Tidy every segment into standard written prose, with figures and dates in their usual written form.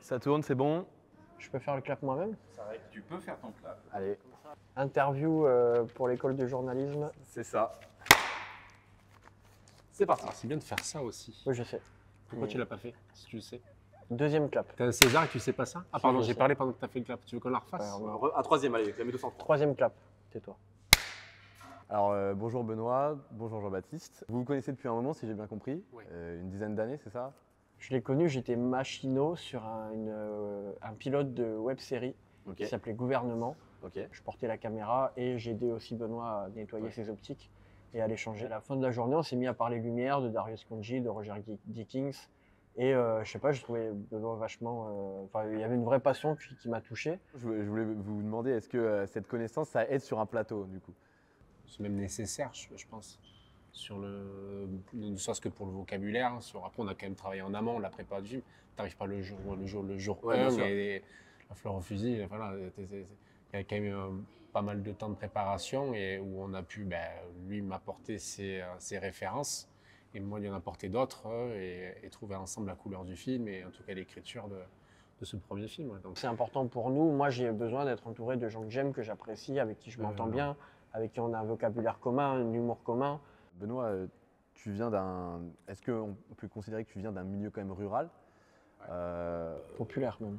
Ça tourne, c'est bon. Je peux faire le clap moi-même? Tu peux faire ton clap. Allez, Interview pour l'école de journalisme. c'est ça. C'est parti. Alors, c'est bien de faire ça aussi. Oui, je sais. Pourquoi tu l'as pas fait, si tu le sais? Deuxième clap. T'as un César et tu sais pas ça? Ah pardon, je j'ai sais. parlé pendant que t'as fait le clap. Tu veux qu'on la refasse? Ouais, Un troisième, allez, la mets 203. Troisième clap. Tais-toi. Alors, bonjour Benoît, bonjour Jean-Baptiste. Vous vous connaissez depuis un moment, si j'ai bien compris. Oui. Une dizaine d'années, c'est ça? Je l'ai connu, j'étais machinot sur un pilote de web-série Ok. qui s'appelait Gouvernement. Ok. Je portais la caméra et j'ai aidé aussi Benoît à nettoyer ses optiques et à les changer. À la fin de la journée, on s'est mis à parler lumière de Darius Khondji, de Roger Deakins. Et je sais pas, je trouvais Benoît vachement. Enfin, il y avait une vraie passion qui m'a touché. Je voulais vous demander, est-ce que cette connaissance, ça aide sur un plateau, du coup? C'est même nécessaire, je pense. Sur ne serait-ce que pour le vocabulaire. Hein, après, on a quand même travaillé en amont, la prépa du film. T'arrives pas le jour Ouais, bien 1 sûr. et la fleur au fusil. Voilà, il y a quand même pas mal de temps de préparation et où on a pu, lui, m'apporter ses références et moi lui en apporter d'autres et trouver ensemble la couleur du film et en tout cas l'écriture de ce premier film. Ouais. Donc, C'est important pour nous. Moi, j'ai besoin d'être entouré de gens que j'aime, que j'apprécie, avec qui je m'entends bien, avec qui on a un vocabulaire commun, un humour commun. Benoît, tu viens d'un. Est-ce qu'on peut considérer que tu viens d'un milieu quand même rural? Populaire même.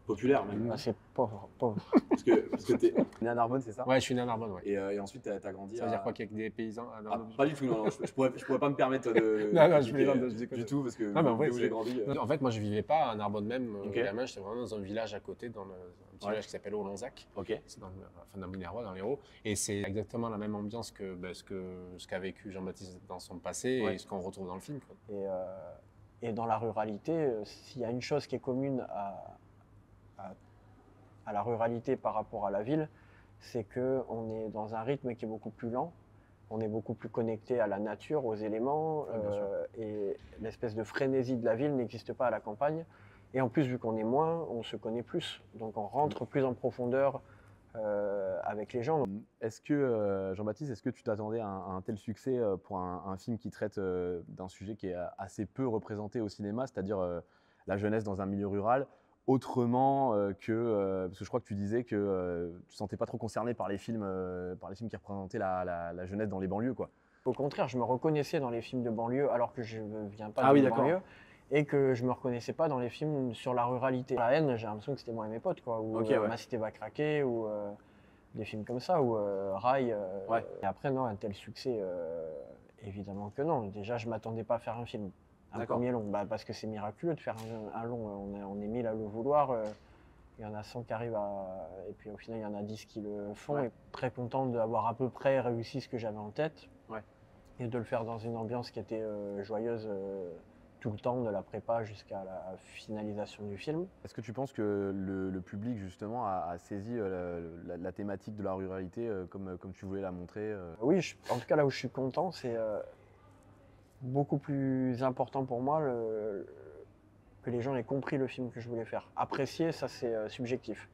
Populaire même. Assez pauvre. Parce que tu es né à Narbonne, c'est ça? ouais, je suis né à Narbonne. Ouais. Et ensuite, tu as grandi Ça veut dire quoi, qu'il y a que des paysans à Narbonne? Pas du tout, non, je pourrais pas me permettre de. Non, je plaisante, je déconne. du tout, parce que Non, mais en vrai, où j'ai grandi. En fait, moi, je vivais pas à Narbonne même. Ok. Gamin, j'étais vraiment dans un village à côté, dans un petit village qui s'appelle Olonzac. Ok. C'est dans le Minervois, dans l'Hérault. Et c'est exactement la même ambiance que ce qu'a vécu Jean-Baptiste dans son passé et ce qu'on retrouve dans le film. Quoi. Et dans la ruralité, s'il y a une chose qui est commune à la ruralité par rapport à la ville, c'est qu'on est dans un rythme qui est beaucoup plus lent. On est beaucoup plus connecté à la nature, aux éléments, et l'espèce de frénésie de la ville n'existe pas à la campagne. Et en plus, vu qu'on est moins, on se connaît plus. Donc on rentre plus en profondeur avec les gens. Est-ce que, Jean-Baptiste, est-ce que tu t'attendais à un tel succès pour un film qui traite d'un sujet qui est assez peu représenté au cinéma, c'est-à-dire la jeunesse dans un milieu rural, autrement parce que je crois que tu disais que tu ne te sentais pas trop concerné par les films qui représentaient la jeunesse dans les banlieues, quoi. Au contraire, je me reconnaissais dans les films de banlieue alors que je ne viens pas Ah de oui, d'accord. banlieue. Et que je me reconnaissais pas dans les films sur la ruralité. La haine, j'ai l'impression que c'était moi et mes potes, quoi. Ou Ok, ouais. Ma cité va craquer, ou des films comme ça, ou Rail. Ouais. Et après, non, un tel succès, évidemment que non. Déjà, je m'attendais pas à faire un film, un D'accord. premier long, parce que c'est miraculeux de faire un long. On est 1000 à le vouloir. Il y en a 100 qui arrivent et puis au final, il y en a 10 qui le font. Ouais. Et très content d'avoir à peu près réussi ce que j'avais en tête. Ouais. Et de le faire dans une ambiance qui était joyeuse. Tout le temps, de la prépa jusqu'à la finalisation du film. Est-ce que tu penses que le public, justement, a saisi la thématique de la ruralité comme tu voulais la montrer Oui, en tout cas, là où je suis content, c'est beaucoup plus important pour moi que les gens aient compris le film que je voulais faire. Apprécier, ça c'est subjectif.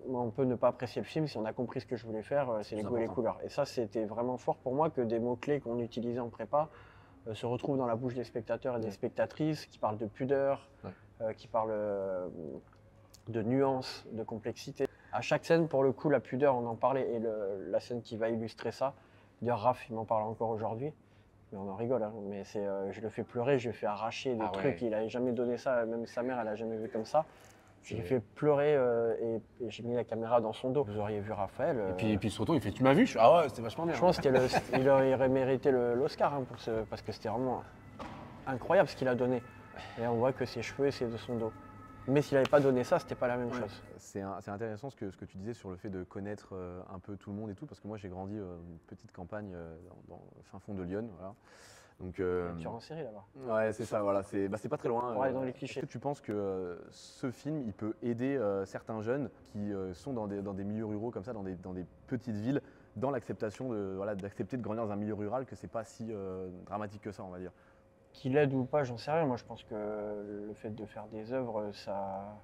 On peut ne pas apprécier le film, si on a compris ce que je voulais faire, c'est les goûts et les couleurs. Et ça, c'était vraiment fort pour moi que des mots-clés qu'on utilisait en prépa se retrouvent dans la bouche des spectateurs et des spectatrices, qui parlent de pudeur, qui parlent de nuances, de complexité. À chaque scène, pour le coup, la pudeur, on en parlait, et la scène qui va illustrer ça, d'ailleurs Raph, il m'en parle encore aujourd'hui, mais on en rigole, hein, mais je le fais pleurer, je lui fais arracher des trucs, il n'avait jamais donné ça, même sa mère, elle n'a jamais vu comme ça. J'ai fait pleurer et j'ai mis la caméra dans son dos. Vous auriez vu Raphaël. Et puis surtout, il fait tu m'as vu? Ah ouais, c'était vachement bien. Je pense qu'il aurait mérité l'Oscar hein, parce que c'était vraiment incroyable ce qu'il a donné. Et on voit que ses cheveux, c'est de son dos. Mais s'il n'avait pas donné ça, c'était pas la même chose. C'est intéressant ce que tu disais sur le fait de connaître un peu tout le monde et tout, parce que moi j'ai grandi une petite campagne dans le fin fond de Lyon. Voilà. Donc, Tu es en série là-bas. Ouais, c'est ça, voilà, c'est pas très loin. Pour aller dans les clichés. Est-ce que tu penses que ce film il peut aider certains jeunes qui sont dans des milieux ruraux comme ça, dans des petites villes, dans l'acceptation d'accepter de grandir dans un milieu rural, que c'est pas si dramatique que ça, on va dire? Qu'il aide ou pas, j'en sais rien. Moi, je pense que le fait de faire des œuvres, ça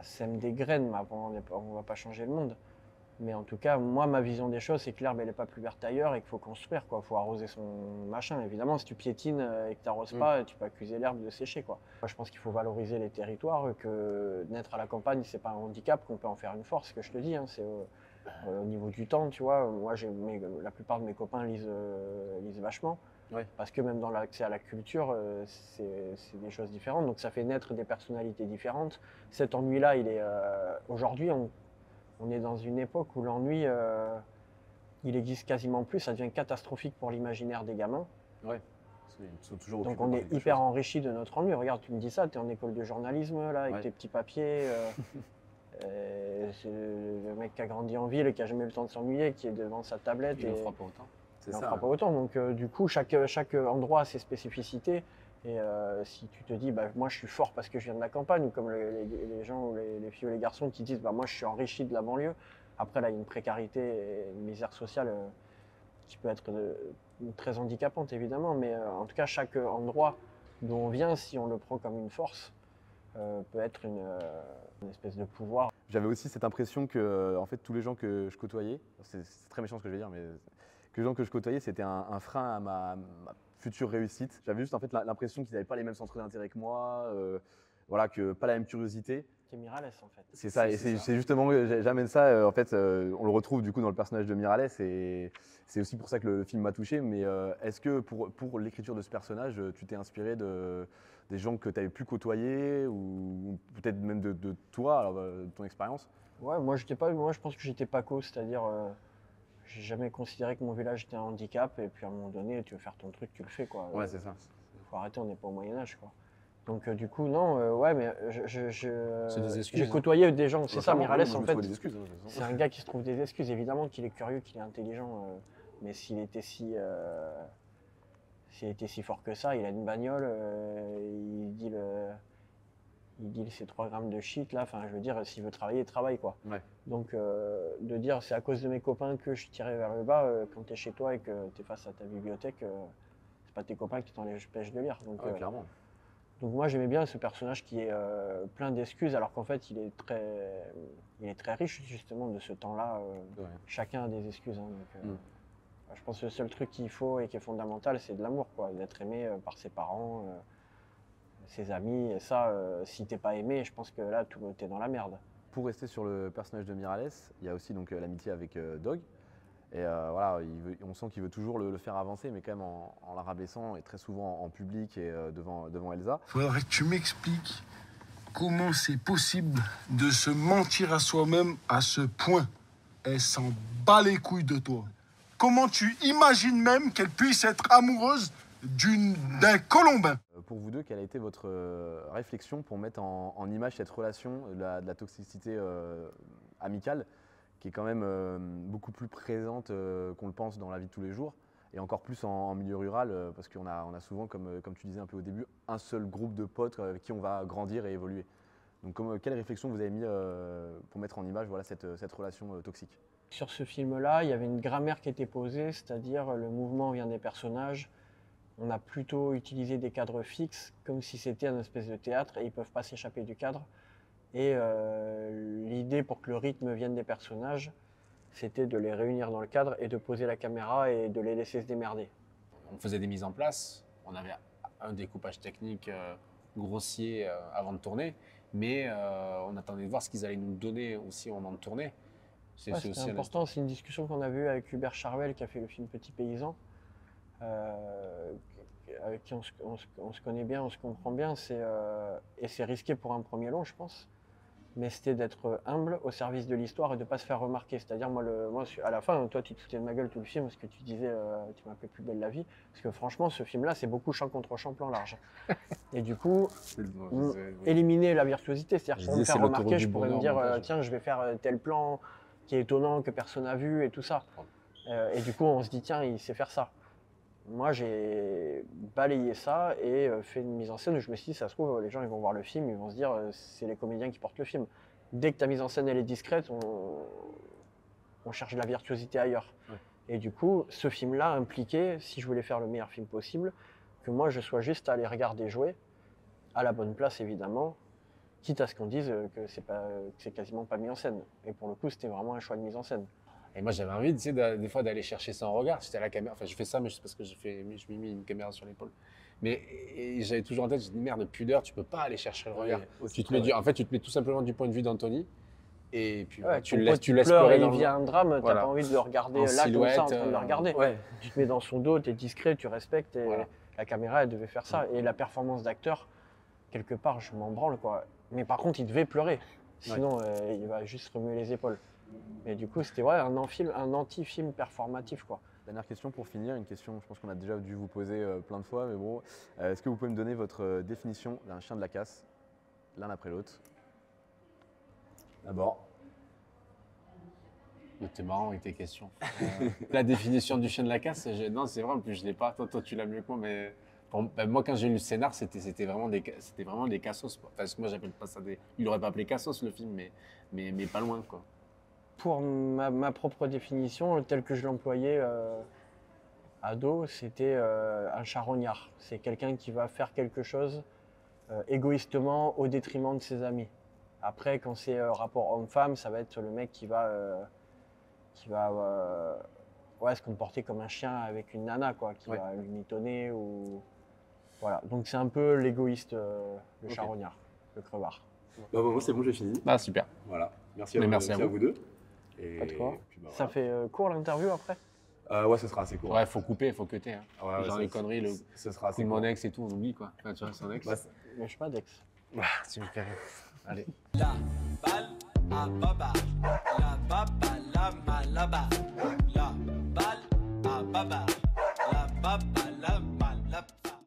sème des graines, mais on ne va pas changer le monde. Mais en tout cas, moi, ma vision des choses, c'est que l'herbe, elle n'est pas plus verte ailleurs et qu'il faut construire, quoi. Il faut arroser son machin. Évidemment, si tu piétines et que tu n'arroses pas, tu peux accuser l'herbe de sécher, quoi. Moi, je pense qu'il faut valoriser les territoires, que naître à la campagne, c'est pas un handicap, qu'on peut en faire une force, que je te dis. Hein, c'est au niveau du temps, tu vois. Moi, la plupart de mes copains lisent vachement. Ouais. Parce que même dans l'accès à la culture, c'est des choses différentes. Donc ça fait naître des personnalités différentes. Cet ennui-là, il est aujourd'hui, on est dans une époque où l'ennui, il existe quasiment plus, ça devient catastrophique pour l'imaginaire des gamins. Ouais. Ils sont toujours Donc occupés on par est quelque hyper chose. enrichi de notre ennui. Regarde, tu me dis ça, tu es en école de journalisme, là, avec Ouais. tes petits papiers. C'est le mec qui a grandi en ville et qui n'a jamais eu le temps de s'ennuyer, qui est devant sa tablette. Il et ne fera pas autant. C'est il n'en ça. fera pas autant. Donc du coup, chaque endroit a ses spécificités. Et si tu te dis, bah, moi je suis fort parce que je viens de la campagne, ou comme les gens, ou les filles ou les garçons qui disent, bah, moi je suis enrichi de la banlieue. Après, là, il y a une précarité et une misère sociale qui peut être très handicapante, évidemment. Mais en tout cas, chaque endroit d'où on vient, si on le prend comme une force, peut être une espèce de pouvoir. J'avais aussi cette impression que en fait, tous les gens que je côtoyais, c'est très méchant ce que je vais dire, mais que les gens que je côtoyais, c'était un frein à ma future réussite. J'avais juste en fait l'impression qu'ils n'avaient pas les mêmes centres d'intérêt que moi, voilà, que pas la même curiosité. C'est Miralles, en fait. C'est ça, et c'est justement, j'amène ça, en fait, on le retrouve du coup dans le personnage de Miralles, et c'est aussi pour ça que le film m'a touché, mais est-ce que pour l'écriture de ce personnage, tu t'es inspiré des gens que tu avais pu côtoyer, ou peut-être même de toi, alors, de ton expérience? Ouais, moi je pense que j'étais Paco, c'est-à-dire j'ai jamais considéré que mon village était un handicap, et puis à un moment donné, tu veux faire ton truc, tu le fais, quoi. Ouais, c'est ça. Faut arrêter, on n'est pas au Moyen-Âge, quoi. Donc du coup, non, ouais, mais C'est des excuses, j'ai hein. côtoyé des gens, c'est Ouais, ça, clairement, Miralles, moi, je en me fait, trouve des excuses, hein, de toute façon. c'est un gars qui se trouve des excuses, évidemment qu'il est curieux, qu'il est intelligent, mais s'il était si fort que ça, il a une bagnole, il deal ses 3 grammes de shit, là, enfin, je veux dire, s'il veut travailler, il travaille, quoi. Ouais. Donc, de dire c'est à cause de mes copains que je tirais vers le bas, quand tu es chez toi et que tu es face à ta bibliothèque, c'est pas tes copains qui t'empêchent de lire. Donc, Ouais, clairement. donc moi, j'aimais bien ce personnage qui est plein d'excuses, alors qu'en fait, il est très riche, justement, de ce temps-là. Ouais. Chacun a des excuses. Hein, donc, Mm. je pense que le seul truc qu'il faut et qui est fondamental, c'est de l'amour, quoi, d'être aimé par ses parents, ses amis. Et ça, si t'es pas aimé, je pense que là, t'es dans la merde. Pour rester sur le personnage de Miralles, il y a aussi donc l'amitié avec Dog. Et voilà, on sent qu'il veut toujours le faire avancer, mais quand même en la rabaissant, et très souvent en public et devant Elsa. Faudrait que tu m'expliques comment c'est possible de se mentir à soi-même à ce point. Elle s'en bat les couilles de toi. Comment tu imagines même qu'elle puisse être amoureuse d'un colombin? Pour vous deux, quelle a été votre réflexion pour mettre en image cette relation de la toxicité amicale, qui est quand même beaucoup plus présente qu'on le pense dans la vie de tous les jours, et encore plus en milieu rural, parce qu'on a souvent, comme tu disais un peu au début, un seul groupe de potes avec qui on va grandir et évoluer. Donc quelle réflexion vous avez mis pour mettre en image voilà, cette relation toxique? Sur ce film-là, il y avait une grammaire qui était posée, c'est-à-dire le mouvement vient des personnages. On a plutôt utilisé des cadres fixes, comme si c'était un espèce de théâtre, et ils ne peuvent pas s'échapper du cadre. Et l'idée pour que le rythme vienne des personnages, c'était de les réunir dans le cadre et de poser la caméra et de les laisser se démerder. On faisait des mises en place, on avait un découpage technique grossier avant de tourner, mais on attendait de voir ce qu'ils allaient nous donner aussi au moment de tourner. Ouais, c'est important, c'est une discussion qu'on a eue avec Hubert Charvel qui a fait le film Petit Paysan, avec qui on se connaît bien, on se comprend bien, et c'est risqué pour un premier long, je pense. Mais c'était d'être humble au service de l'histoire et de ne pas se faire remarquer. C'est-à-dire, moi, à la fin, toi, tu te foutais de ma gueule tout le film parce que tu disais, tu m'appelais Plus belle la vie. Parce que franchement, ce film-là, c'est beaucoup champ contre champ, plan large. Et du coup, éliminer la virtuosité. C'est-à-dire, pour me faire remarquer, je pourrais me dire, tiens, je vais faire tel plan qui est étonnant, que personne n'a vu et tout ça. Et du coup, on se dit, tiens, il sait faire ça. Moi, j'ai balayé ça et fait une mise en scène où je me suis dit, ça se trouve, les gens ils vont voir le film, ils vont se dire, c'est les comédiens qui portent le film. Dès que ta mise en scène elle est discrète, on cherche de la virtuosité ailleurs. Ouais. Et du coup, ce film-là impliquait, si je voulais faire le meilleur film possible, que moi je sois juste à les regarder jouer, à la bonne place évidemment, quitte à ce qu'on dise que c'est quasiment pas mis en scène. Et pour le coup, c'était vraiment un choix de mise en scène. Et moi, j'avais envie, tu sais, des fois d'aller chercher son regard. J'étais à la caméra. Enfin, je fais ça, mais c'est parce que je me suis mis une caméra sur l'épaule. Mais j'avais toujours en tête, j'ai dit merde, pudeur, tu peux pas aller chercher le regard. En fait, tu te mets tout simplement du point de vue d'Anthony. Et puis Ouais, tu ton le laisses, pote, tu il laisses pleure pleurer et dans il le vit un drame, Voilà. t'as pas envie de le regarder En là comme ça en silhouette, train de le regarder. Ouais. Tu te mets dans son dos, tu es discret, tu respectes et Voilà. la caméra elle devait faire ça. Et la performance d'acteur, quelque part je m'en branle quoi. Mais par contre il devait pleurer, sinon il va juste remuer les épaules. Mais du coup c'était un anti-film performatif quoi. Dernière question pour finir, une question je pense qu'on a déjà dû vous poser plein de fois, mais bon, est-ce que vous pouvez me donner votre définition d'un chien de la casse, l'un après l'autre? D'abord. T'es marrant avec tes questions. La définition du chien de la casse, non, c'est vrai, en plus je l'ai pas. Toi, tu l'as mieux que moi, mais moi, quand j'ai lu le scénar, c'était vraiment des cassos. Parce que moi, j'appelle pas ça des. Il aurait pas appelé cassos le film, mais pas loin, quoi. Pour ma propre définition, telle que je l'employais ado, c'était un charognard. C'est quelqu'un qui va faire quelque chose égoïstement au détriment de ses amis. Après, quand c'est rapport homme-femme, ça va être le mec qui va se comporter comme un chien avec une nana, quoi, qui va lui mitonner ou voilà. Donc c'est un peu l'égoïste, le charognard, le crevard. Bah, moi c'est bon, j'ai fini. Ah, super. Voilà. Merci Merci à vous deux. Et Pas de quoi. puis, bah, Ça fait court l'interview après. ouais, ce sera assez court. Ouais, faut couper, faut cutter. Hein. Ouais, Genre les conneries, le ce sera coup assez de court. mon ex et tout, on oublie, quoi. Enfin, tu vois, son ex. Bah, Mais je suis pas Dex. Tu me fais rire. Allez. La balle à baba, la baba, la malaba. La balle à baba, la baba,